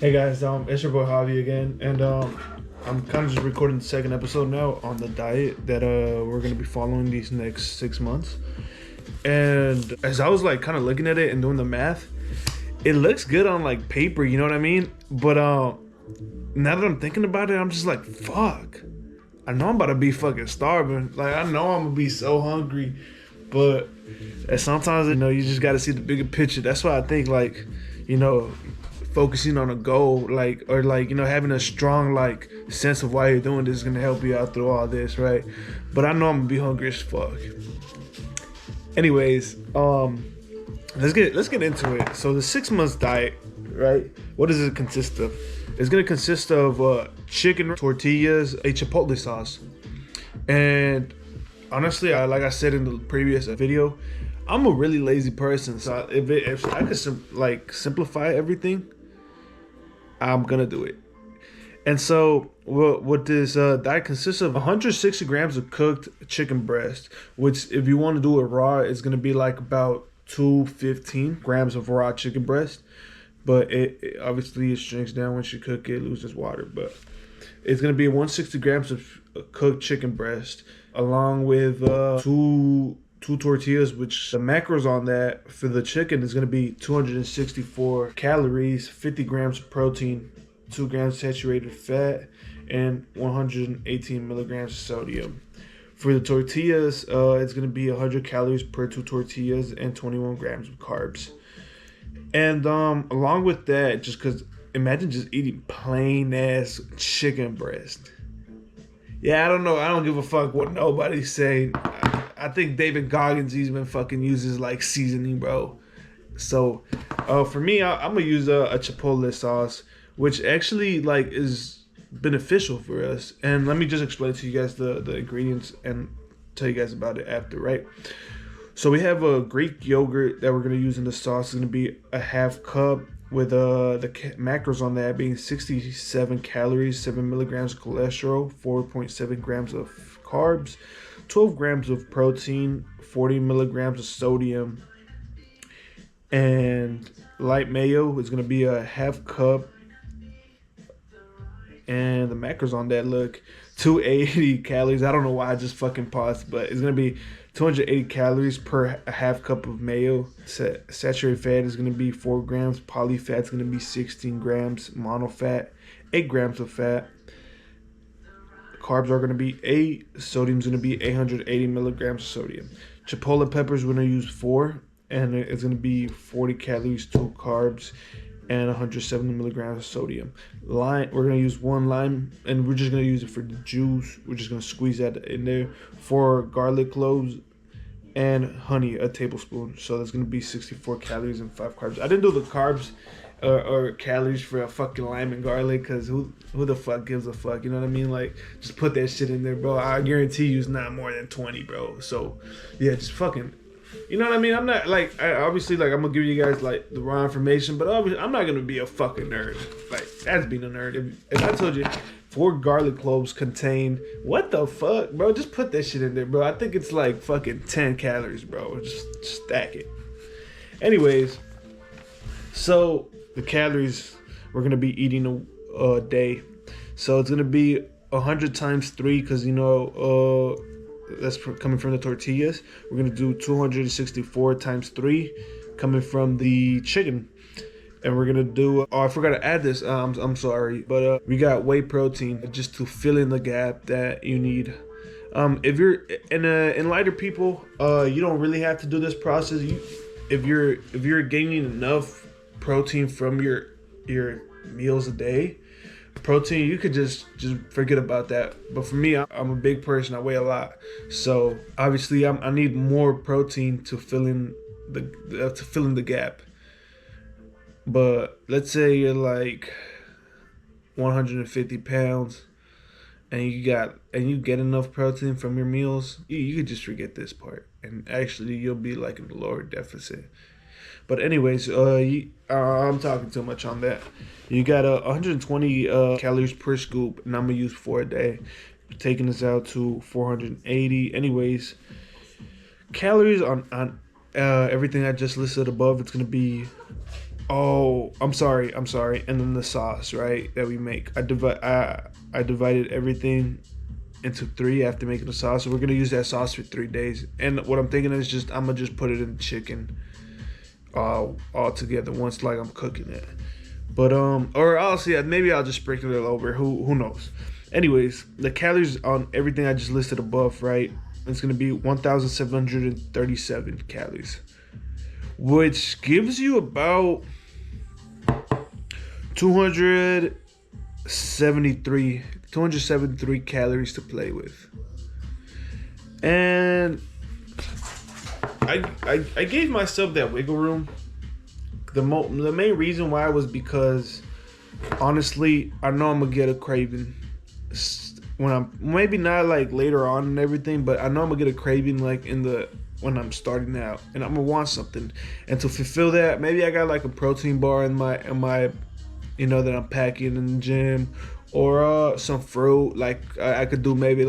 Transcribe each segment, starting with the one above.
Hey guys, it's your boy Javi again, and I'm kind of just recording the second episode now on the diet that we're gonna be following these next 6 months. And as I was like kind of looking at it and doing the math, it looks good on like paper, you know what I mean? But now that I'm thinking about it, I'm just like, fuck. I know I'm about to be fucking starving. Like I know I'm gonna be so hungry, but sometimes you just got to see the bigger picture. That's why I think like you know focusing on a goal like or like having a strong like sense of why you're doing this is gonna help you out through all this, right? But I know I'm gonna be hungry as fuck. Anyways, let's get into it. So the 6 months diet, right? What does it consist of? It's gonna consist of chicken tortillas, a chipotle sauce, and honestly, like I said in the previous video, I'm a really lazy person. So if I could simplify everything, I'm gonna do it. And so what this diet consists of 160 grams of cooked chicken breast, which if you want to do it raw, it's gonna be like about 215 grams of raw chicken breast. But it obviously it shrinks down once you cook it, loses water. But it's gonna be 160 grams of cooked chicken breast, along with two tortillas, which the macros on that for the chicken is gonna be 264 calories, 50 grams of protein, 2 grams saturated fat, and 118 milligrams of sodium. For the tortillas, it's gonna be 100 calories per two tortillas and 21 grams of carbs. And along with that, just because imagine just eating plain ass chicken breast. Yeah, I don't know. I don't give a fuck what nobody's saying. I think David Goggins even fucking uses like seasoning, bro. So, for me, I'm gonna use a chipotle sauce, which actually like is beneficial for us. And let me just explain to you guys the ingredients and tell you guys about it after, right? So we have a Greek yogurt that we're gonna use in the sauce. It's gonna be a half cup with the macros on that being 67 calories, 7 milligrams of cholesterol, 4.7 grams of carbs, 12 grams of protein, 40 milligrams of sodium, and light mayo is gonna be a half cup. And the macros on that look 280 calories. I don't know why I just fucking paused, but it's gonna be 280 calories per a half cup of mayo. Saturated fat is gonna be 4 grams. Poly fat is gonna be 16 grams. Mono fat 8 grams of fat. Carbs are gonna be 8. Sodium is gonna be 880 milligrams of sodium. Chipotle peppers we're gonna use 4, and it's gonna be 40 calories, 2 carbs, and 170 milligrams of sodium. Lime, we're gonna use 1 lime, and we're just gonna use it for the juice. We're just gonna squeeze that in there. 4 garlic cloves, and honey, a tablespoon. So that's gonna be 64 calories and 5 carbs. I didn't do the carbs or calories for a fucking lime and garlic, because who the fuck gives a fuck? You know what I mean? Like, just put that shit in there, bro. I guarantee you it's not more than 20, bro. So yeah, just fucking, you know what I mean? I'm not like, obviously, like, I'm gonna give you guys like the raw information, but obviously I'm not gonna be a fucking nerd. Like, that's being a nerd. If I told you 4 garlic cloves contain what the fuck, bro? Just put that shit in there, bro. I think it's like fucking 10 calories, bro. Just stack it. Anyways, so the calories we're gonna be eating a day, so it's gonna be 100 times 3, because that's coming from the tortillas. We're gonna do 264 times 3 coming from the chicken, and we're gonna do oh, I forgot to add this. I'm sorry, but we got whey protein just to fill in the gap that you need. If you're in lighter people, you don't really have to do this process. If you're gaining enough protein from your meals a day, protein, you could just forget about that. But for me, I'm a big person. I weigh a lot, so obviously I need more protein to fill in the gap. But let's say you're like 150 pounds and you get enough protein from your meals, you could just forget this part, and actually you'll be like in a lower deficit. But anyways, I'm talking too much on that. You got 120 calories per scoop, and I'm gonna use 4 a day, taking this out to 480. Anyways, calories on everything I just listed above, it's gonna be Oh, I'm sorry. And then the sauce, right, that we make. I divided everything into three after making the sauce. So we're gonna use that sauce for 3 days. And what I'm thinking is just I'm gonna just put it in the chicken all together once like I'm cooking it. But or I'll see, maybe I'll just sprinkle it over. Who knows? Anyways, the calories on everything I just listed above, right? It's gonna be 1,737 calories, which gives you about 273 calories to play with. And I gave myself that wiggle room. The main reason why was because honestly, I know I'm gonna get a craving when I'm, maybe not like later on and everything, but I know I'm gonna get a craving like when I'm starting out, and I'm gonna want something. And to fulfill that, maybe I got like a protein bar in my that I'm packing in the gym, or some fruit. Like I could do maybe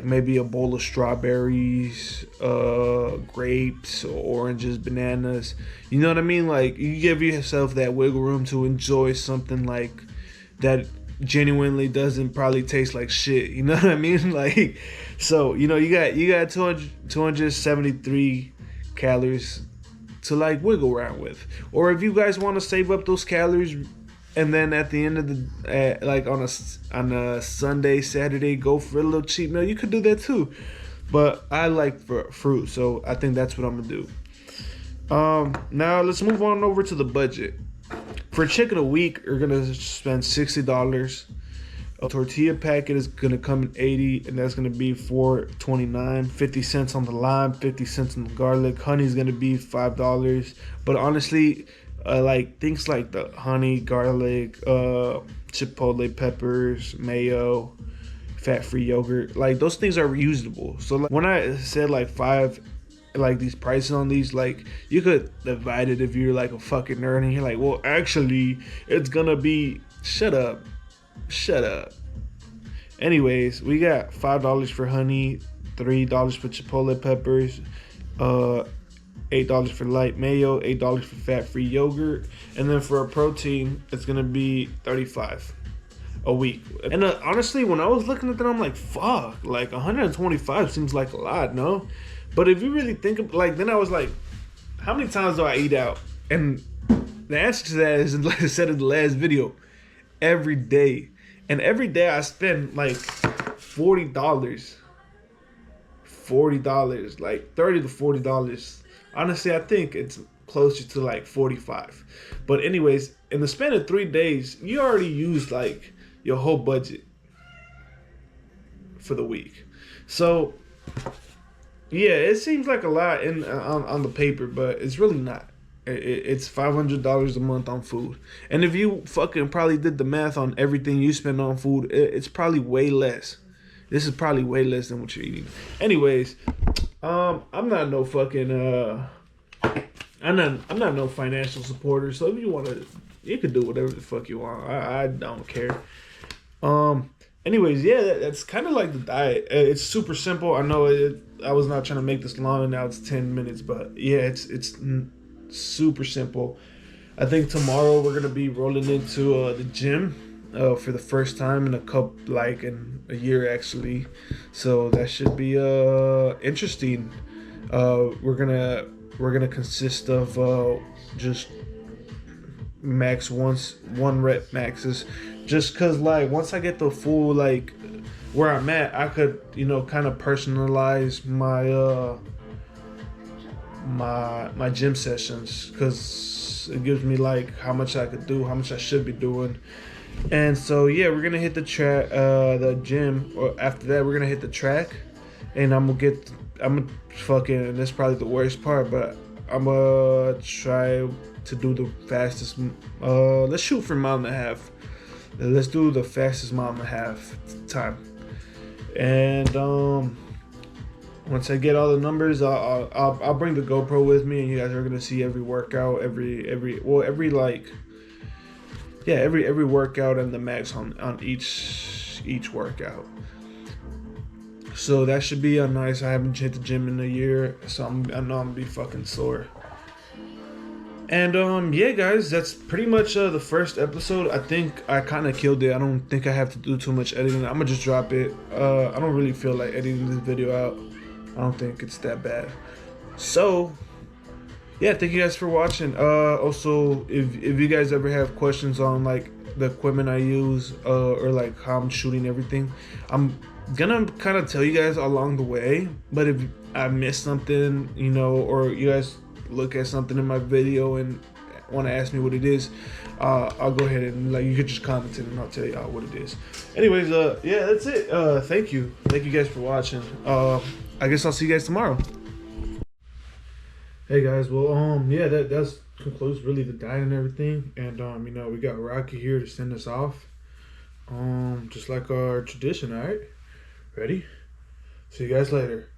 maybe a bowl of strawberries, grapes, or oranges, bananas. You know what I mean? Like you give yourself that wiggle room to enjoy something like that genuinely doesn't probably taste like shit. You know what I mean? Like, so you got 273 calories to like wiggle around with. Or if you guys want to save up those calories, and then at the end of the like on a Sunday, Saturday, go for a little cheat meal, you could do that too. But I like fruit, so I think that's what I'm gonna do. Now let's move on over to the budget. For a chicken a week, you're gonna spend $60. A tortilla packet is gonna come in 80, and that's gonna be $4.29. 50 cents on the lime, 50 cents on the garlic. Honey is gonna be $5. But honestly, like things like the honey, garlic, chipotle peppers, mayo, fat-free yogurt, like those things are reusable. So like, when I said like five, like these prices on these, like you could divide it if you're like a fucking nerd and you're like, well, actually, it's gonna be shut up. Anyways, we got $5 for honey, $3 for chipotle peppers, $8 for light mayo, $8 for fat-free yogurt, and then for a protein, it's gonna be $35 a week. And honestly, when I was looking at that, I'm like, fuck, like 125 seems like a lot, no? But if you really think of, like, then I was like, how many times do I eat out? And the answer to that is, like I said in the last video, every day. And every day I spend like $40, like $30 to $40. Honestly, I think it's closer to like 45. But anyways, in the span of 3 days, you already used like your whole budget for the week. So yeah, it seems like a lot on the paper, but it's really not. It's $500 a month on food. And if you fucking probably did the math on everything you spend on food, it's probably way less. This is probably way less than what you're eating. Anyways, I'm not no fucking I'm not no financial supporter. So if you wanna, you can do whatever the fuck you want. I don't care. Anyways, yeah, that's kind of like the diet. It's super simple. I know I was not trying to make this long, and now it's 10 minutes. But yeah, it's super simple. I think tomorrow we're gonna be rolling into the gym for the first time in in a year actually. So that should be interesting. We're gonna consist of just max one rep maxes, just because like once I get the full like where I'm at, I could kind of personalize my my gym sessions, because it gives me like how much I could do, how much I should be doing. And so yeah, we're gonna hit the the gym, or after that we're gonna hit the track, and I'm gonna fucking, and that's probably the worst part, but I'm gonna try to do the fastest. Let's shoot for a mile and a half. Let's do the fastest mile and a half time. And once I get all the numbers, I'll bring the GoPro with me, and you guys are gonna see every workout, every workout and the max on each workout. So that should be nice. I haven't hit the gym in a year, so I know I'm gonna be fucking sore. And yeah, guys, that's pretty much the first episode. I think I kind of killed it. I don't think I have to do too much editing. I'm gonna just drop it. I don't really feel like editing this video out. I don't think it's that bad. So yeah, thank you guys for watching. Also, if you guys ever have questions on like the equipment I use, or like how I'm shooting everything, I'm gonna kind of tell you guys along the way. But if I miss something, you know, or you guys look at something in my video and want to ask me what it is, I'll go ahead and like you could just comment it and I'll tell you what it is. Anyways, yeah, that's it. Thank you guys for watching. I guess I'll see you guys tomorrow. Hey guys, well, yeah, that's concludes really the diet and everything, and you know, we got Rocky here to send us off, just like our tradition. All right, ready? See you guys later.